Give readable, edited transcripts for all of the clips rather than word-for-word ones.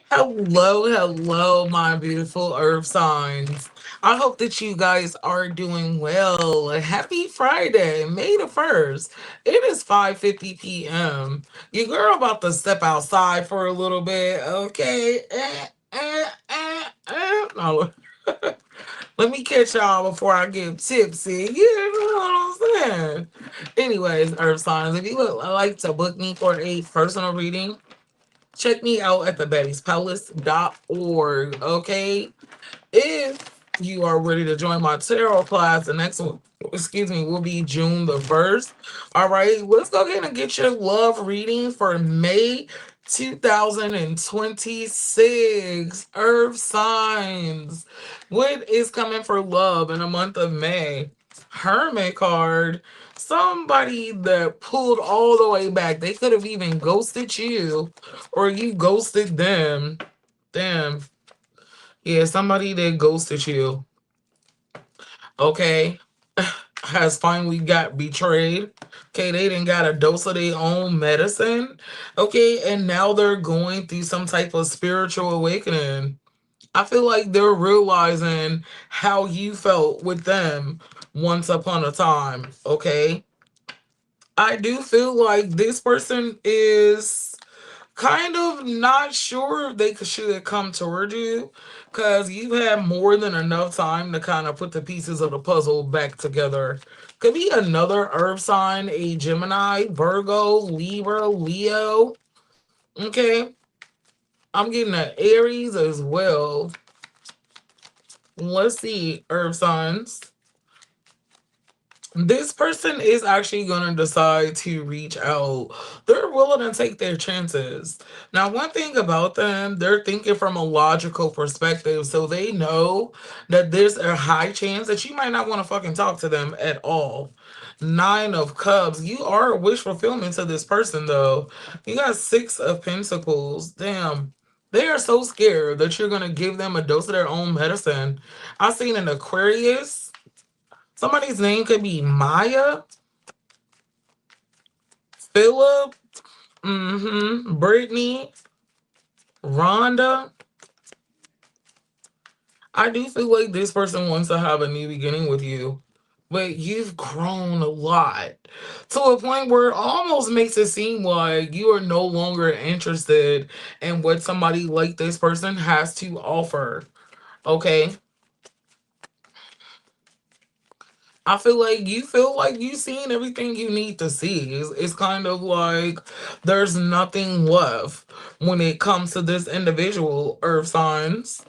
Hello, hello, my beautiful earth signs. I hope that you guys are doing well. Happy Friday, May the 1st. It is 5:50 p.m. Your girl about to step outside for a little bit, okay? No. Let me catch y'all before I get tipsy. You know what I'm saying? Anyways, earth signs, if you would like to book me for a personal reading, check me out at thebettysPalace.org. Okay. If you are ready to join my tarot class, the next one, excuse me, will be June the 1st. All right. Let's go ahead and get your love reading for May 2026. Earth signs. What is coming for love in the month of May? Hermit card. Somebody that pulled all the way back. They could have even ghosted you or you ghosted them. Damn. Yeah, somebody that ghosted you, okay, has finally got betrayed. Okay, they didn't got a dose of their own medicine. Okay, and now they're going through some type of spiritual awakening. I feel like they're realizing how you felt with them once upon a time. Okay, I do feel like this person is kind of not sure if they should come toward you because you've had more than enough time to kind of put the pieces of the puzzle back together. Could be another earth sign, a Gemini, Virgo, Libra, Leo. Okay, I'm getting an Aries as well. Let's see, earth signs. This person is actually going to decide to reach out. They're willing to take their chances. Now, one thing about them, they're thinking from a logical perspective. So they know that there's a high chance that you might not want to fucking talk to them at all. Nine of Cups. You are a wish fulfillment to this person, though. You got Six of Pentacles. Damn. They are so scared that you're going to give them a dose of their own medicine. I seen an Aquarius. Somebody's name could be Maya, Philip, Brittany, Rhonda. I do feel like this person wants to have a new beginning with you, but you've grown a lot to a point where it almost makes it seem like you are no longer interested in what somebody like this person has to offer. Okay. I feel like you've seen everything you need to see. It's kind of like there's nothing left when it comes to this individual, earth signs.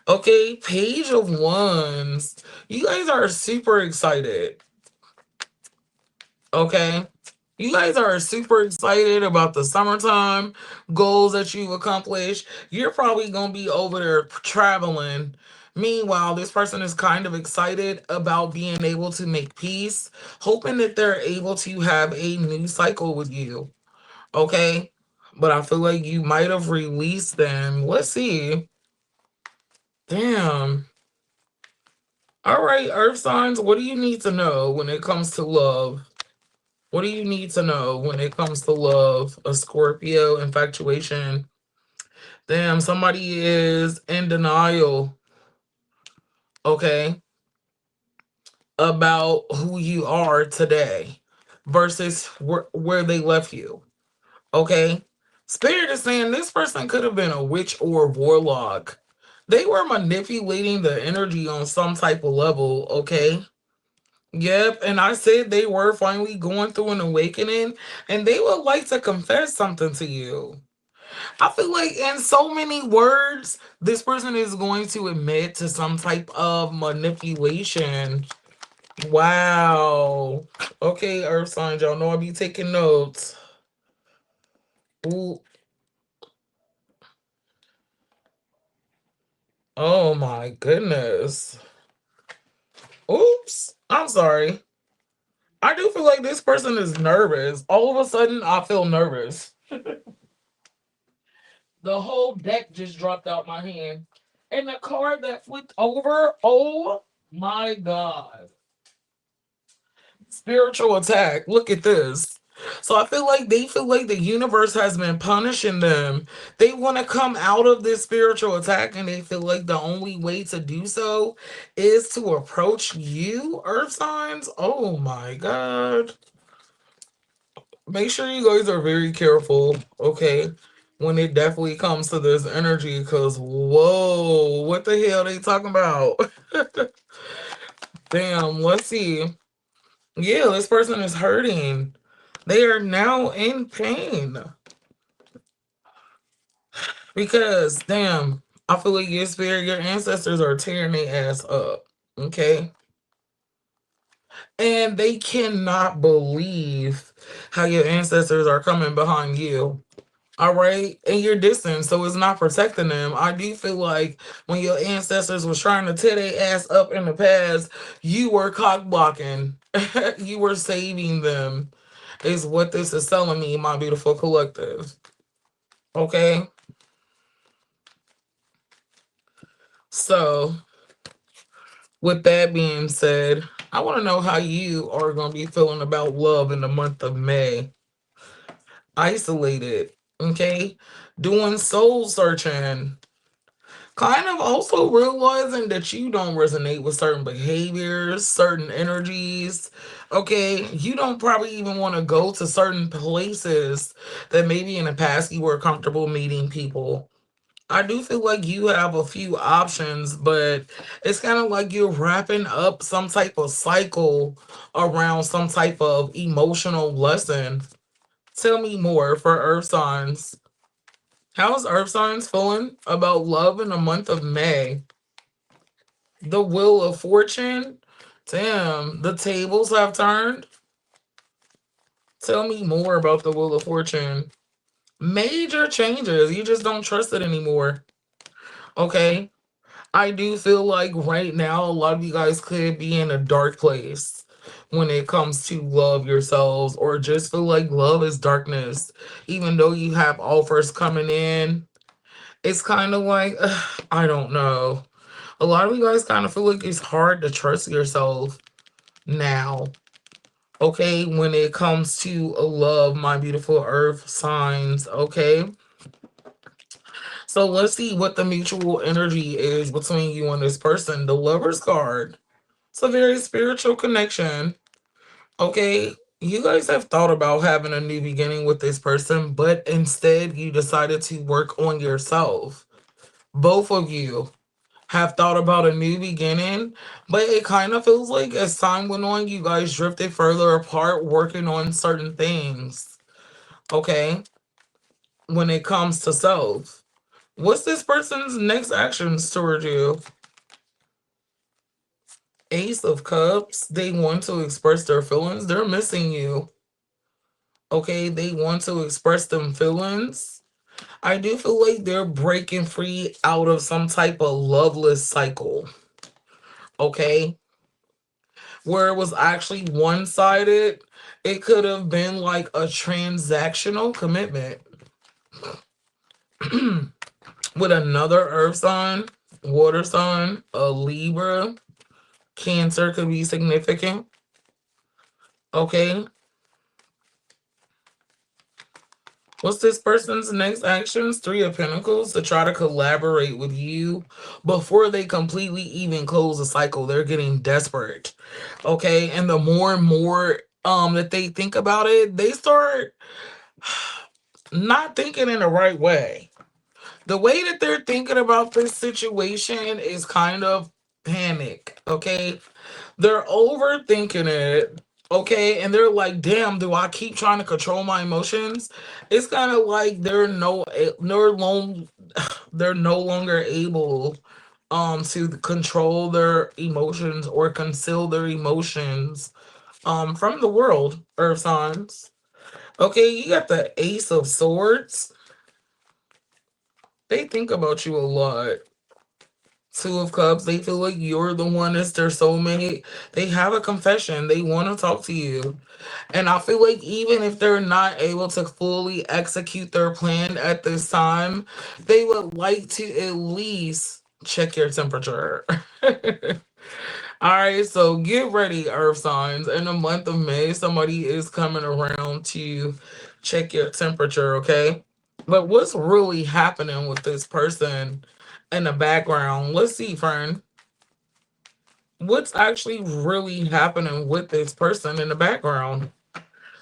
Okay, Page of Wands. You guys are super excited. Okay. You guys are super excited about the summertime goals that you've accomplished. You're probably going to be over there traveling. Meanwhile, this person is kind of excited about being able to make peace, hoping that they're able to have a new cycle with you. Okay? But I feel like you might have released them. Let's see. Damn. All right, Earth signs, what do you need to know when it comes to love? What do you need to know when it comes to love? A Scorpio, infatuation. Damn, somebody is in denial, okay, about who you are today versus where they left you, okay? Spirit is saying this person could have been a witch or a warlock. They were manipulating the energy on some type of level, okay? Yep, and I said they were finally going through an awakening and they would like to confess something to you. I feel like in so many words, this person is going to admit to some type of manipulation. Wow. Okay, Earth signs, y'all know I be taking notes. Ooh. Oh my goodness. Oops. I'm sorry. I do feel like this person is nervous. All of a sudden, I feel nervous. The whole deck just dropped out my hand. And the card that flipped over, oh my God. Spiritual attack. Look at this. So I feel like they feel like the universe has been punishing them. They want to come out of this spiritual attack, and they feel like the only way to do so is to approach you, earth signs. Oh my god. Make sure you guys are very careful, okay? When it definitely comes to this energy, because whoa, what the hell they talking about? Damn, let's see. Yeah, this person is hurting. They are now in pain. Because, damn, I feel like your spirit, your ancestors are tearing their ass up. Okay? And they cannot believe how your ancestors are coming behind you. All right, and you're distant, so it's not protecting them. I do feel like when your ancestors was trying to tear their ass up in the past, you were cock blocking. You were saving them, is what this is telling me, my beautiful collective. Okay, so with that being said, I want to know how you are going to be feeling about love in the month of May. Isolated, okay, doing soul searching, kind of also realizing that you don't resonate with certain behaviors, certain energies. Okay, you don't probably even want to go to certain places that maybe in the past you were comfortable meeting people. I do feel like you have a few options, but it's kind of like you're wrapping up some type of cycle around some type of emotional lesson. Tell me more for Earth signs. How's Earth signs feeling about love in the month of May? The Wheel of Fortune. Damn, the tables have turned. Tell me more about the Wheel of Fortune. Major changes. You just don't trust it anymore. Okay. I do feel like right now, a lot of you guys could be in a dark place when it comes to love yourselves, or just feel like love is darkness. Even though you have offers coming in, it's kind of like, I don't know. A lot of you guys kind of feel like it's hard to trust yourself now. Okay, when it comes to a love, my beautiful earth signs. Okay, so let's see what the mutual energy is between you and this person. The Lover's card. It's a very spiritual connection. Okay, you guys have thought about having a new beginning with this person, but instead you decided to work on yourself. Both of you have thought about a new beginning, but it kind of feels like as time went on, you guys drifted further apart working on certain things. Okay, when it comes to self, what's this person's next actions toward you? Ace of Cups, they want to express their feelings. They're missing you. Okay, they want to express them feelings. I do feel like they're breaking free out of some type of loveless cycle. Okay, where it was actually one sided, it could have been like a transactional commitment with another earth sign, water sign, a Libra, Cancer could be significant. Okay, what's this person's next actions? Three of Pentacles, to try to collaborate with you before they completely even close the cycle. They're getting desperate. Okay, and the more and more that they think about it, they start not thinking in the right way. The way that they're thinking about this situation is kind of panic. Okay, they're overthinking it. Okay, and they're like, damn, do I keep trying to control my emotions? It's kind of like they're no longer able to control their emotions or conceal their emotions from the world, earth signs. Okay, you got the Ace of Swords. They think about you a lot. Two of Cups, they feel like you're the one that's their soulmate. They have a confession. They want to talk to you. And I feel like even if they're not able to fully execute their plan at this time, they would like to at least check your temperature. All right, so get ready, Earth signs. In the month of May, somebody is coming around to check your temperature, okay? But what's really happening with this person in the background? Let's see, friend. What's actually really happening with this person in the background?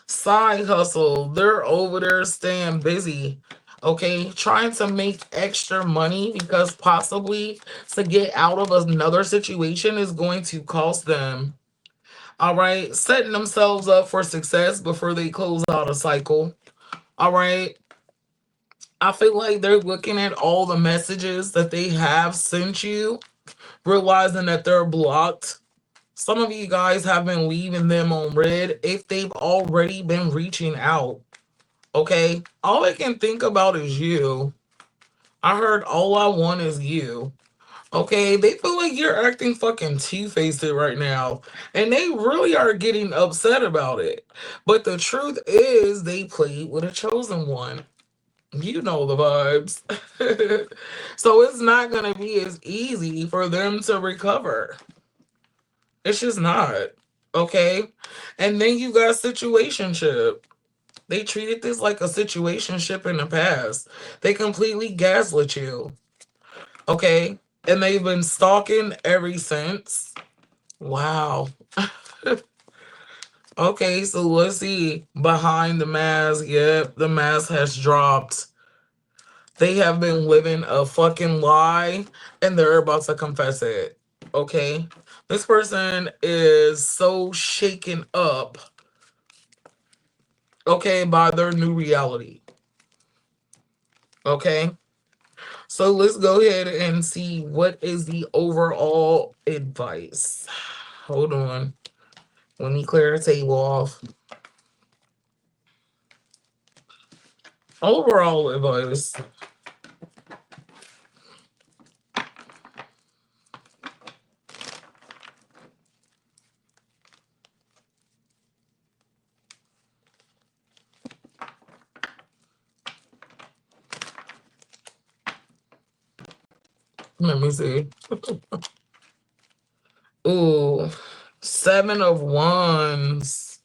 Side hustle. They're over there staying busy. Okay, trying to make extra money because possibly to get out of another situation is going to cost them. All right, setting themselves up for success before they close out a cycle. All right, I feel like they're looking at all the messages that they have sent you, realizing that they're blocked. Some of you guys have been leaving them on red if they've already been reaching out. Okay, all I can think about is you. I heard all I want is you. Okay, they feel like you're acting fucking two-faced right now, and they really are getting upset about it. But the truth is, they played with a chosen one. You know the vibes. So it's not gonna be as easy for them to recover. It's just not. Okay, and then you got situationship. They treated this like a situationship in the past. They completely gaslit you. Okay, and they've been stalking ever since. Wow. Okay, so let's see. Behind the mask, yep, the mask has dropped. They have been living a fucking lie and they're about to confess it. Okay? This person is so shaken up, okay, by their new reality. Okay? So let's go ahead and see what is the overall advice. Hold on. Let me clear the table off. Overall advice. Let me see. Ooh, seven of wands.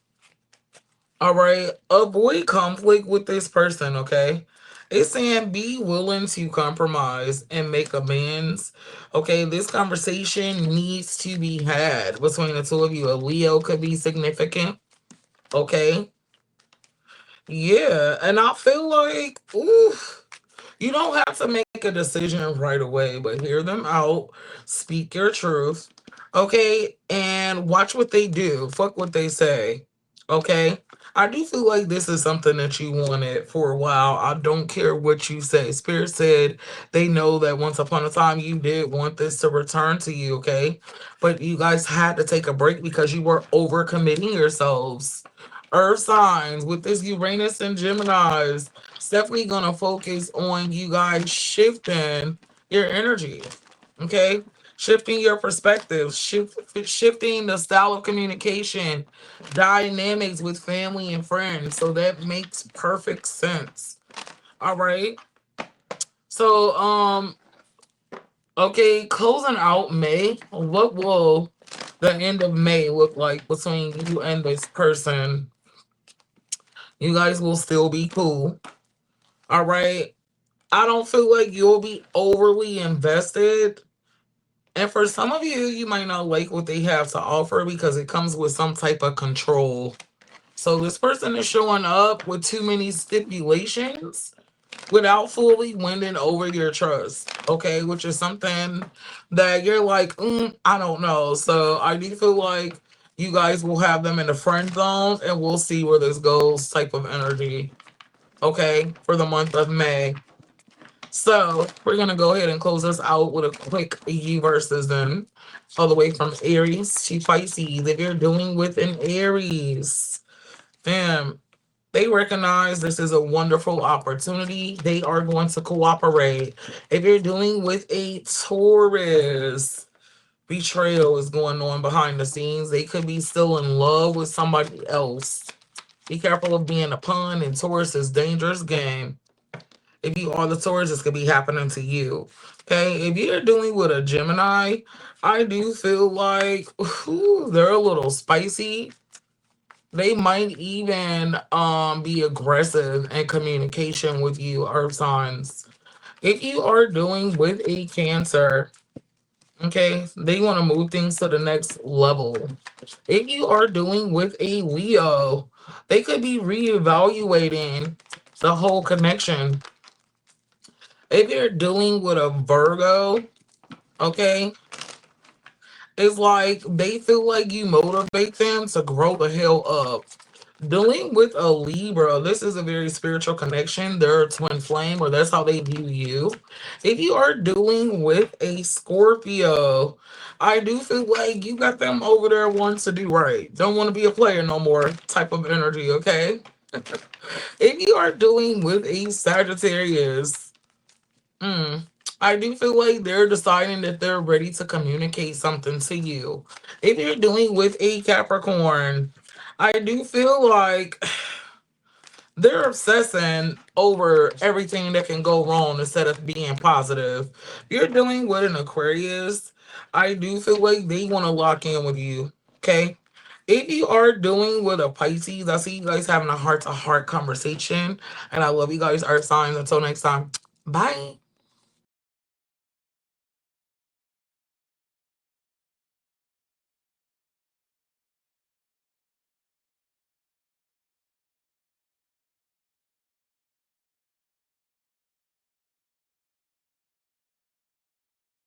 All right, avoid conflict with this person, okay? It's saying be willing to compromise and make amends. Okay, this conversation needs to be had between the two of you. A Leo could be significant, okay? Yeah, and I feel like, ooh, you don't have to make a decision right away, but hear them out, speak your truth, okay, and watch what they do. Fuck what they say, okay? I do feel like this is something that you wanted for a while. I don't care what you say. Spirit said they know that once upon a time you did want this to return to you, okay? But you guys had to take a break because you were overcommitting yourselves. Earth signs with this Uranus and Geminis, it's definitely gonna focus on you guys shifting your energy. Okay, shifting your perspective, shifting the style of communication, dynamics with family and friends. So that makes perfect sense. All right. So okay, closing out May. What will the end of May look like between you and this person? You guys will still be cool. All right. I don't feel like you'll be overly invested. And for some of you, you might not like what they have to offer because it comes with some type of control. So this person is showing up with too many stipulations without fully winning over your trust. Okay, which is something that you're like, I don't know. So I do feel like you guys will have them in the friend zone and we'll see where this goes type of energy. Okay, for the month of May. So we're gonna go ahead and close this out with a quick verses then, all the way from Aries to Pisces. If you're dealing with an Aries, fam, they recognize this is a wonderful opportunity. They are going to cooperate. If you're dealing with a Taurus, betrayal is going on behind the scenes. They could be still in love with somebody else. Be careful of being a pawn in Taurus's dangerous game. If you are the Taurus, this could be happening to you. Okay, if you're dealing with a Gemini, I do feel like they're a little spicy. They might even be aggressive in communication with you, earth signs. If you are dealing with a Cancer, okay, they want to move things to the next level. If you are dealing with a Leo, they could be reevaluating the whole connection. If you're dealing with a Virgo, okay, it's like they feel like you motivate them to grow the hell up. Dealing with a Libra, this is a very spiritual connection. They're a twin flame, or that's how they view you. If you are dealing with a Scorpio, I do feel like you got them over there wanting to do right. Don't want to be a player no more type of energy, okay? If you are dealing with a Sagittarius, mm, I do feel like they're deciding that they're ready to communicate something to you. If you're dealing with a Capricorn, I do feel like they're obsessing over everything that can go wrong instead of being positive. You're dealing with an Aquarius. I do feel like they want to lock in with you. Okay. If you are dealing with a Pisces, I see you guys having a heart to heart conversation. And I love you guys, Earth signs. Until next time. Bye.